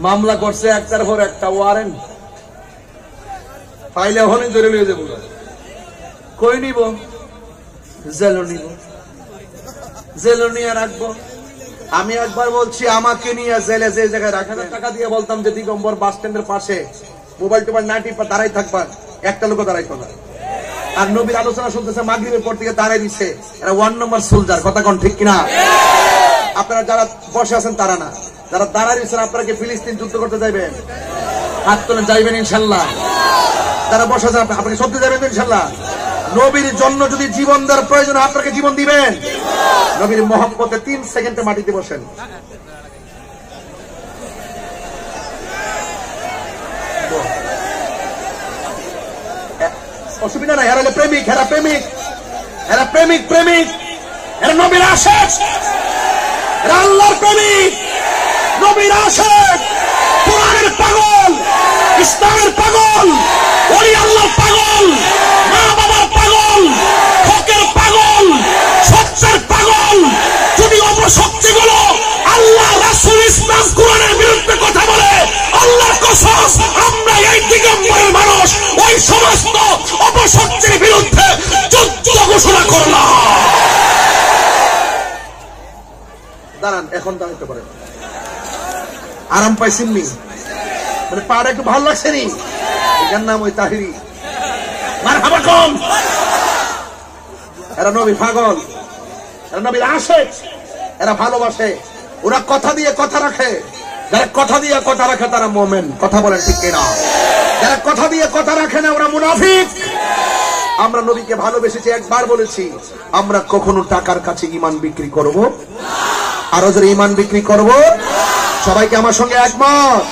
মামলা করছে একটার পর একটা ওয়ারেন্ট পাইলে ওখানে ধরে নিয়ে যাবো কই নিব জেলও নিব জেলও নিয়ে রাখবো আমি একবার বলছি আমাকে নিয়ে জেলে যে জায়গায় রাখা টাকা দিয়ে বলতাম যে দিগম্বর বাস স্ট্যান্ডের পাশে মোবাইল টোবাইল না টিপা দাঁড়াই থাকবা একটা লোক দাঁড়াইতো না আর নবীর আলোচনা শুনতেছে মাগরিবের পর থেকে দাঁড়াই দিচ্ছে এরা 1 নম্বর সোলজার কথা কোন ঠিক কিনা আপনারা যারা বসে আছেন তারা না যারা দাঁড়াই দিচ্ছেন আপনারা কি ফিলিস্তিন যুদ্ধ করতে যাইবেন হাত তুলে যাইবেন ইনশাল্লাহ যারা বসে আছেন আপনি সত্যি যাবেন ইনশাল্লাহ নবীর জন্য যদি জীবন দেওয়ার প্রয়োজন আপনাকে জীবন দিবেন নবীর মহব্বতে 3 সেকেন্ডে মাটিতে বসেন অসুবিধা নাই এরা প্রেমিক এরা প্রেমিক এরা প্রেমিক প্রেমিক এরা নবীর আশিক এরা আল্লাহর প্রেমিক নবীর আশিক কোরআনের পাগল ইসলামের পাগল ওলি আল্লাহর পাগল মা বাবার পাগল হকের পাগল সত্যের পাগল যদি অপশক্তিগুলো আল্লাহ রাসূল ইসলাম কোরআনের বিরুদ্ধে কথা বলে আল্লাহর কসম আমরা এই দিগম্বরের মানুষ ওই সমস্ত অপশক্তির বিরুদ্ধে যুদ্ধ ঘোষণা করলাম দাঁড়ান এখন দাঁড়াতে পারেন আরাম পাইছেননি মানে পাড়া একটু ভালো লাগছে নি এর নাম ওই তাহিরি মারহাবা কম এরা নবী পাগল এরা নবীর আশিক এরা ভালোবাসে ওরা কথা দিয়ে কথা রাখে যারা কথা দিয়ে কথা রাখে তারা মুমিন কথা বলেন ঠিক কিনা যারা কথা দিয়ে কথা রাখে না ওরা মুনাফিক আমরা নবীকে ভালোবেসেছি একবার বলেছি আমরা কখনো টাকার কাছে ঈমান বিক্রি করব আর ওদের ঈমান বিক্রি করব সবাইকে আমার সঙ্গে একমত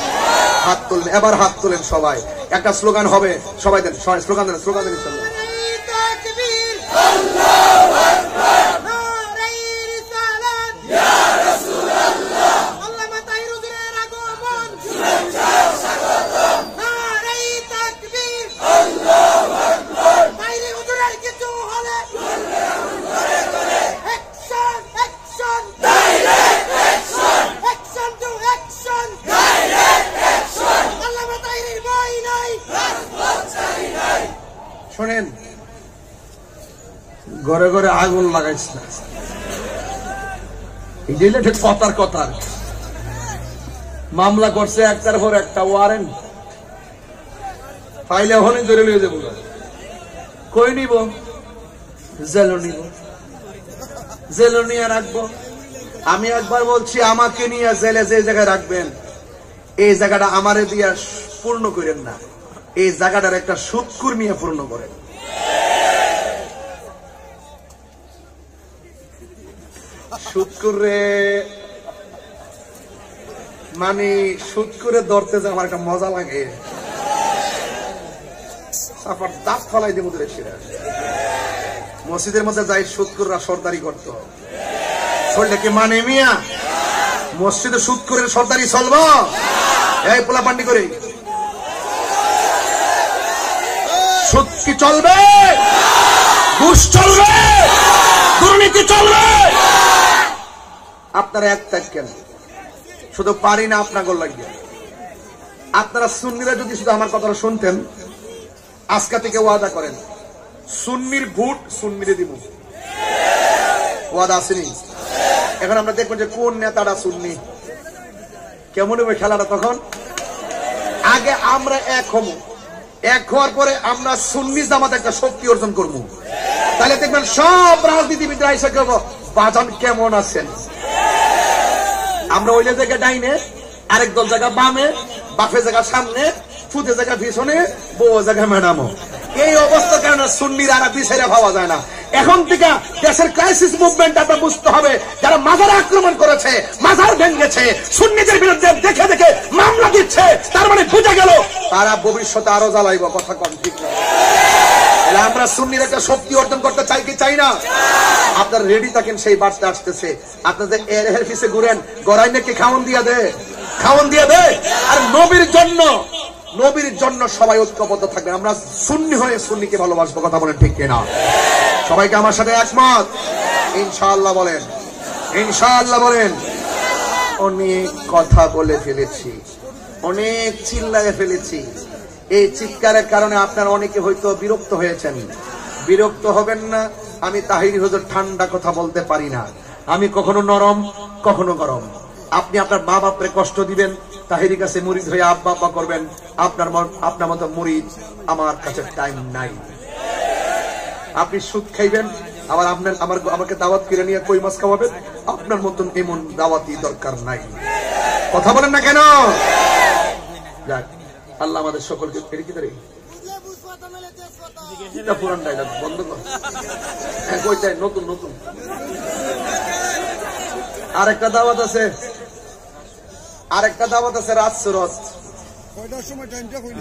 হাত তুলেন এবার হাত তুলেন সবাই একটা স্লোগান হবে সবাই দেন সবাই স্লোগান দেন ইনশাআল্লাহ তাকবীর আল্লাহু আকবার নারে রিসালাত ইয়া রাসূলুল্লাহ আল্লামা তাহিরুদ্দিনের আগমন শুভেচ্ছা স্বাগতম নারে তাকবীর আল্লাহু আকবার তাহিরি হুজুরের কিছু হলে করে করে action action direct action action to action direct action আল্লামা তাহিরির বই নাই রাজপথ ছাড়ি নাই শুনেন ঘরে ঘরে আগুন লাগাইছ না এই যে ঠিক কথার মামলা করছে একটার পর একটা ওয়ারেন্ট পাইলে ওখানে ধরে নিয়ে যাবো কই নিব জেলও নিব জেলও নিয়ে রাখবো আমি একবার বলছি আমাকে নিয়ে জেলে যে জায়গায় রাখবেন এই জায়গাটা আমারে দিয়া পূর্ণ করেন না এই জায়গাটার একটা সুৎকুর নিয়ে পূর্ণ করেন সুৎকুরে মানে সুৎকুরে ধরতে যে আমার একটা মজা লাগে তারপর দাঁত ফলাই দিব মসজিদের মধ্যে যাই সুৎকুররা সর্দারি করত চললে কি মানে মিয়া মসজিদে সুৎকুরের সর্দারি চলব এই পোলা পান্ডি করে সুদ কি চলবে ঘুষ চলবে দুর্নীতি চলবে আপনারা এক থাকেন শুধু পারি না আপনাকে লাগবে আপনারা সুন্নিরা যদি শুধু আমার কথাটা শুনতেন আজকে থেকে ওয়াদা করেন সুন্নির ভোট সুন্নিরে দিব ওয়াদা আসেনি এখন আমরা দেখবো যে কোন নেতাটা সুন্নি কেমন হবে খেলাটা তখন আগে আমরা এক হবো এক হওয়ার পরে আমরা সুন্নি জামাত একটা শক্তি অর্জন করবো তাহলে দেখবেন সব রাজনীতিবিদরা এসে কেবো বাজান কেমন আছেন আমরা ওই জায়গা ডাইনে আরেক দল জায়গা বামে বাফে জায়গা সামনে ফুটে জায়গা পিছনে বউ জায়গা ম্যাডামও এই অবস্থার কারণে সুন্নিরা আর পিছাইরা ভাবা যায় না এখন থেকে দেশের ক্রাইসিস মুভমেন্ট আপনার বুঝতে হবে যারা মাজার আক্রমণ করেছে মাজার ভেঙেছে সুন্নিদের বিরুদ্ধে দেখে দেখে মামলা দিচ্ছে তার মানে বুঝে গেল তারা ভবিষ্যতে আরো জ্বালাইব কথা কম ঠিক না আমরা সুন্নির একটা শক্তি অর্জন করতে চাই কি চাই না আপনারা রেডি থাকেন সেই বার্তা আসতেছে আপনাদের এর পিছে ঘুরেন গড়াই নাকি খাওন দিয়ে দে আর নবীর জন্য সবাই ঐক্যবদ্ধ থাকবেন আমরা সুন্নি হয়ে সুন্নিকে ভালোবাসবো কথা বলেন ঠিক কিনা সবাইকে আমার সাথে একমত ইনশাআল্লাহ বলেন অনেক কথা বলে ফেলেছি অনেক চিল্লায় ফেলেছি। এই চিৎকারের কারণে আপনারা অনেকে হয়তো বিরক্ত হয়েছেন। বিরক্ত হবেন না। আমি তাহিরি হুজুর ঠান্ডা কথা বলতে পারি না। আমি কখনো নরম কখনো গরম। আপনি আপনার মা বাপরে কষ্ট দিবেন, তাহিরি কাছে মুরিদ হয়ে আব্বা আব্বা করবেন, আপনার মতো মুরিদ আমার কাছে টাইম নাই। আপনি সুদ খাইবেন, আবার আমাকে দাওয়াত করে নিয়ে কই মাছ খাওয়াবেন, আপনার মতন এমন দাওয়াতি দরকার নাই। কথা বলেন না কেন? যাক, আল্লাহ আমাদের সকলকে ফেরি কি ধরে পুরান ডায়লগ বন্ধ কর। কইটাই নতুন নতুন আরেকটা দাওয়াত আছে, রাত সুরত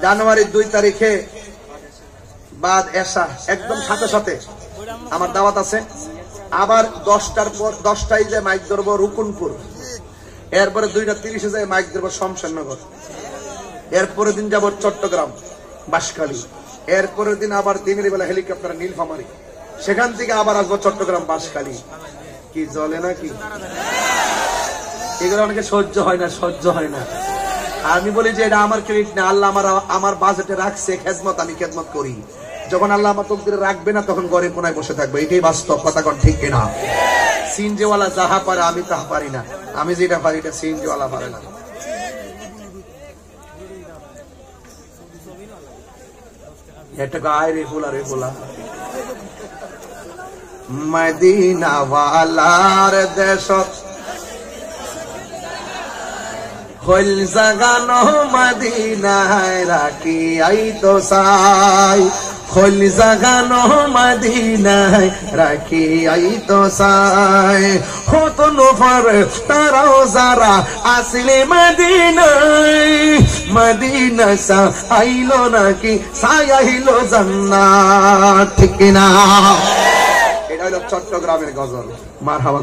জানুয়ারির 2 তারিখে বাদ এসা একদম সাথে সাথে আমার দাওয়াত আছে। আবার 10টার পর 10টায় যে মাইক ধরবো রুকুনপুর, এরপরে 2:30 যায় মাইক ধরবো শমশেরনগর, এরপরের দিন যাব চট্টগ্রাম বাঁশখালী, এরপরের দিন আবার দিনের বেলা হেলিকপ্টার নীলফামারী, সেখান থেকে আবার আসবো চট্টগ্রাম বাঁশখালী। কি জ্বলে নাকি? এগুলো অনেকে সহ্য হয় না। আমি বলি যে এটা আমার ক্রেডিট না, আল্লাহ আমার বাজেটে রাখছে খেদমত, আমি খেদমত করি। যখন আল্লাহ আমার তকদিরে রাখবে না তখন ঘরের কোনায় বসে থাকবে। এটাই বাস্তব কথা, কোন ঠিক কিনা? সিনজিওয়ালা যাহা পারে আমি তাহা পারি না, আমি যেটা পারি এটা সিনজিওয়ালা পারে না। এটা গায় রে বলা মদিনা ওয়ালার দেশ হইল জাগানো মদিনায় রাখি আই তো সাই, হইল জাগানো মদিনায় রাখি আই তো সাই। হতো নফর তারাও যারা আসলে মদিনা সা আইলো নাকি সাই আইলো জান্নাত, ঠিক না? এটা হলো চট্টগ্রামের গজল। মারহাবা।